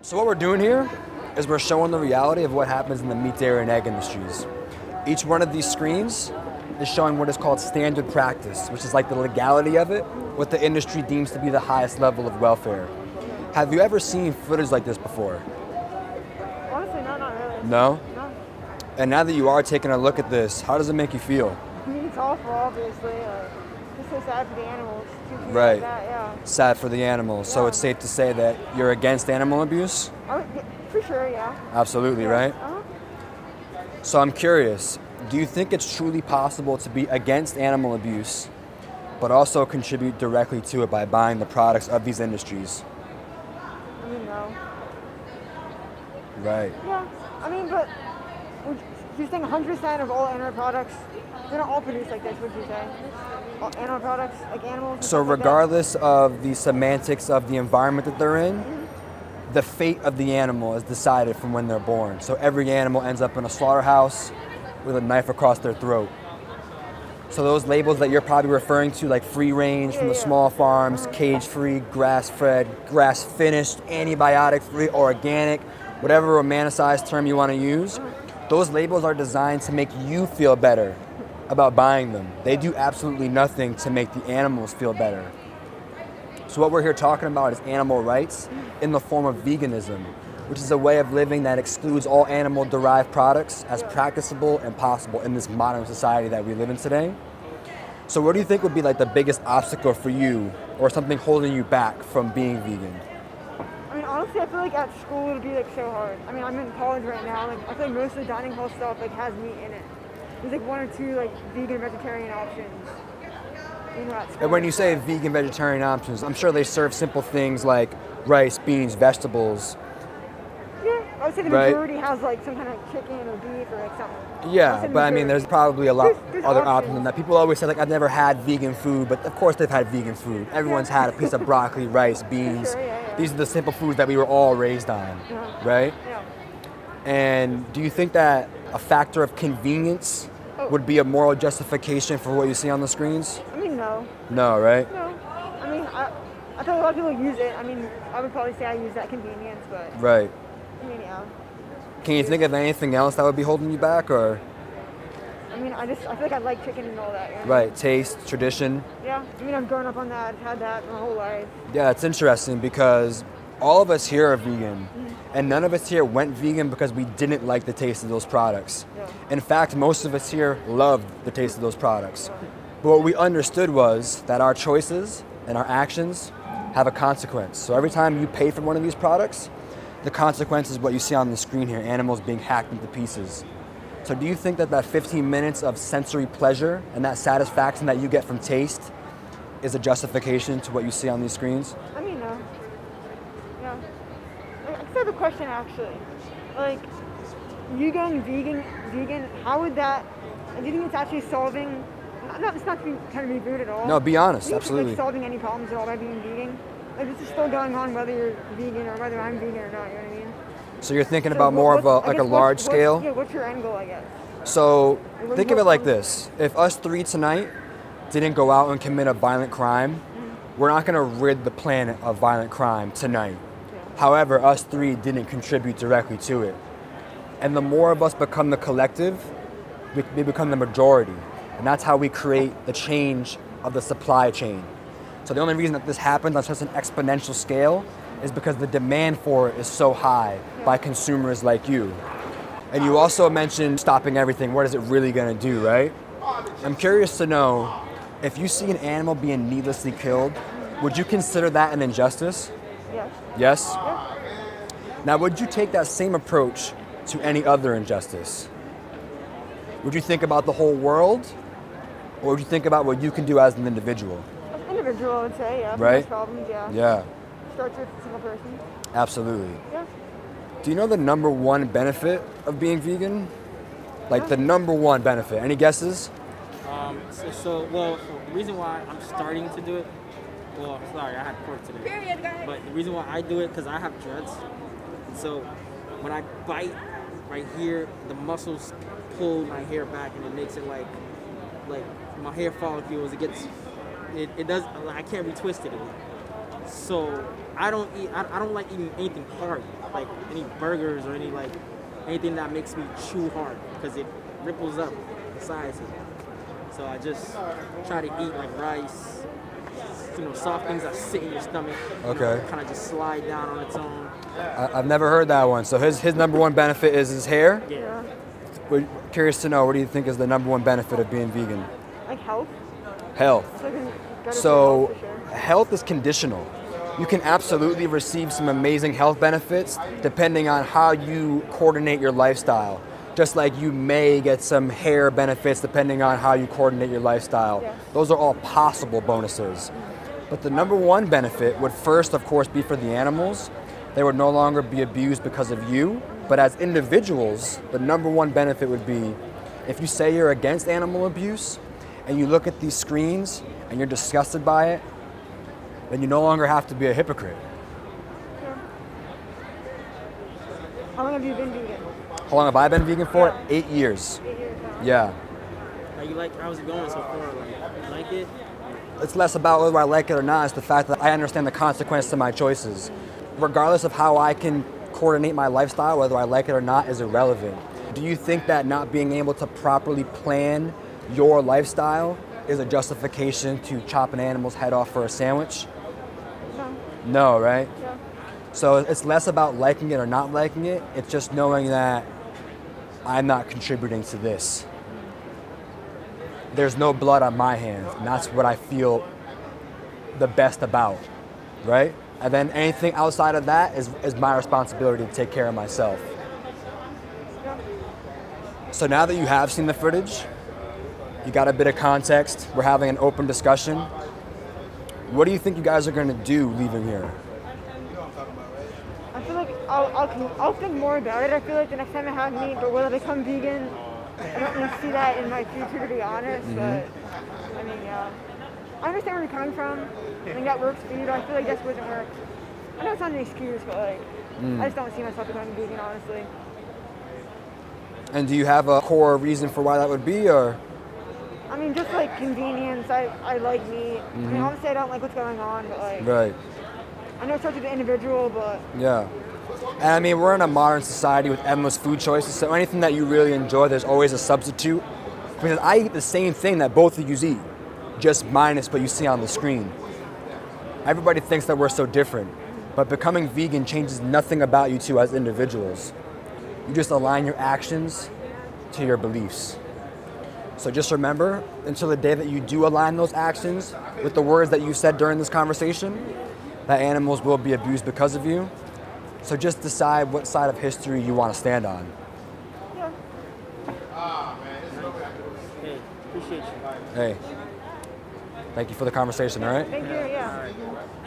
So what we're doing here is we're showing the reality of what happens in the meat, dairy, and egg industries. Each one of these screens is showing what is called standard practice, which is like the legality of it, what the industry deems to be the highest level of welfare. Have you ever seen footage like this before? Honestly, no, not really. No? No. And now that you are taking a look at this, how does it make you feel? I mean, it's awful, obviously. It's so sad for the animals. Right. Like that, yeah. Sad for the animals. So Yeah. it's safe to say that you're against animal abuse? For sure, yeah. Absolutely, Yeah. right? Uh-huh. So I'm curious, do you think it's truly possible to be against animal abuse, but also contribute directly to it by buying the products of these industries? I mean, no. Right. Yeah. I mean, but you're saying 100% of all animal products, they're not all produced like this, would you say? All animal products, like animals? So regardless of the semantics of the environment that they're in, the fate of the animal is decided from when they're born. So every animal ends up in a slaughterhouse with a knife across their throat. So those labels that you're probably referring to, like free range from the small farms, cage-free, grass-fed, grass-finished, antibiotic-free, organic, whatever romanticized term you want to use, those labels are designed to make you feel better about buying them. They do absolutely nothing to make the animals feel better. So what we're here talking about is animal rights in the form of veganism, which is a way of living that excludes all animal-derived products as practicable and possible in this modern society that we live in today. So what do you think would be like the biggest obstacle for you or something holding you back from being vegan? I mean, honestly, I feel like at school it would be like so hard. I mean, I'm in college right now. Like, I feel like most of the dining hall stuff like has meat in it. There's like one or two like vegan, vegetarian options. At school. And when you say vegan, vegetarian options, I'm sure they serve simple things like rice, beans, vegetables. Yeah, I would say the majority has like some kind of chicken or beef or like something. Yeah, but I mean, there's probably a lot There's other options. options than that. People always say like, I've never had vegan food, but of course they've had vegan food. Everyone's had a piece of broccoli, rice, beans. Sure, yeah. These are the simple foods that we were all raised on, right? Yeah. And do you think that a factor of convenience would be a moral justification for what you see on the screens? I mean, no. No, right? No. I mean, I thought a lot of people use it. I mean, I would probably say I use that convenience, but Right. I mean, yeah. Can you think of anything else that would be holding you back, or? I mean, I feel like I like chicken and all that. You know? Right, taste, tradition. Yeah. I mean, I've grown up on that. I've had that my whole life. Yeah, it's interesting because all of us here are vegan, and none of us here went vegan because we didn't like the taste of those products. Yeah. In fact, most of us here loved the taste of those products. But what we understood was that our choices and our actions have a consequence. So every time you pay for one of these products, the consequence is what you see on the screen here, animals being hacked into pieces. So do you think that that 15 minutes of sensory pleasure and that satisfaction that you get from taste is a justification to what you see on these screens? I mean, no. Yeah. I just have a question actually. Like, you going vegan, how would that, do you think it's actually solving, it's not trying to be rude at all. No, be honest, Do you think absolutely. it's solving any problems at all by being vegan? Like, this is still going on whether you're vegan or whether I'm vegan or not, you know what I mean? So you're thinking So about more of I a guess large scale? Yeah, what's your end goal, I guess? So think of it like What- this. If us three tonight didn't go out and commit a violent crime, we're not going to rid the planet of violent crime tonight. Yeah. However, us three didn't contribute directly to it. And the more of us become the collective, we become the majority. And that's how we create the change of the supply chain. So the only reason that this happens on such an exponential scale is because the demand for it is so high by consumers like you. And you also mentioned stopping everything. What is it really going to do, right? I'm curious to know, if you see an animal being needlessly killed, would you consider that an injustice? Yes. Yes? Yeah. Now, would you take that same approach to any other injustice? Would you think about the whole world, or would you think about what you can do as an individual? As an individual, I would say, yeah. Right? Most problems, yeah. Yeah, Starts with a single person. absolutely. Yeah. Do you know the number one benefit of being vegan? Like the number one benefit. Any guesses? So the reason why I'm starting to do it, well, sorry, I had pork today. Period, guys. But the reason why I do it, because I have dreads. So when I bite right here, the muscles pull my hair back, and it makes it like my hair follicles. It does. I can't retwist it again. So I don't eat. I don't like eating anything hard, like any burgers or anything that makes me chew hard because it ripples up the sides. So I just try to eat like rice, soft things that sit in your stomach. Okay. Kind of just slide down on its own. I've never heard that one. So his number one benefit is his hair. Yeah. We're curious to know, what do you think is the number one benefit of being vegan? Like health. Health. So, So health for sure. health is conditional. You can absolutely receive some amazing health benefits depending on how you coordinate your lifestyle. Just like you may get some hair benefits depending on how you coordinate your lifestyle. Yeah. Those are all possible bonuses. But the number one benefit would first, of course, be for the animals. They would no longer be abused because of you. But as individuals, the number one benefit would be if you say you're against animal abuse and you look at these screens and you're disgusted by it, then you no longer have to be a hypocrite. Yeah. How long have you been vegan? How long have I been vegan for? Yeah. 8 years. 8 years now. Yeah. How's it going so far? You like it? It's less about whether I like it or not. It's the fact that I understand the consequence to my choices. Regardless of how I can coordinate my lifestyle, whether I like it or not is irrelevant. Do you think that not being able to properly plan your lifestyle is a justification to chop an animal's head off for a sandwich? No. No, right? Yeah. So it's less about liking it or not liking it. It's just knowing that I'm not contributing to this. There's no blood on my hands, and that's what I feel the best about, right? And then anything outside of that is my responsibility to take care of myself. Yeah. So now that you have seen the footage, you got a bit of context, we're having an open discussion. What do you think you guys are going to do leaving here? I feel like I'll think more about it. I feel like the next time I have meat, but will I become vegan? I don't really see that in my future, to be honest. But I mean, yeah, I understand where you're coming from. I think that works for you, but I feel like this wouldn't work. I know it's not an excuse, but like, I just don't see myself becoming vegan, honestly. And do you have a core reason for why that would be, or? I mean, just like convenience. I like meat. I mean, honestly, I don't like what's going on, but like, Right. I know it's such an individual, but Yeah. And I mean, we're in a modern society with endless food choices, so anything that you really enjoy, there's always a substitute. Because I eat the same thing that both of you eat, just minus what you see on the screen. Everybody thinks that we're so different, but becoming vegan changes nothing about you two as individuals. You just align your actions to your beliefs. So just remember, until the day that you do align those actions with the words that you said during this conversation, that animals will be abused because of you. So just decide what side of history you want to stand on. yeah. Hey, appreciate you. Hey, thank you for the conversation, all right? Thank you. Yeah.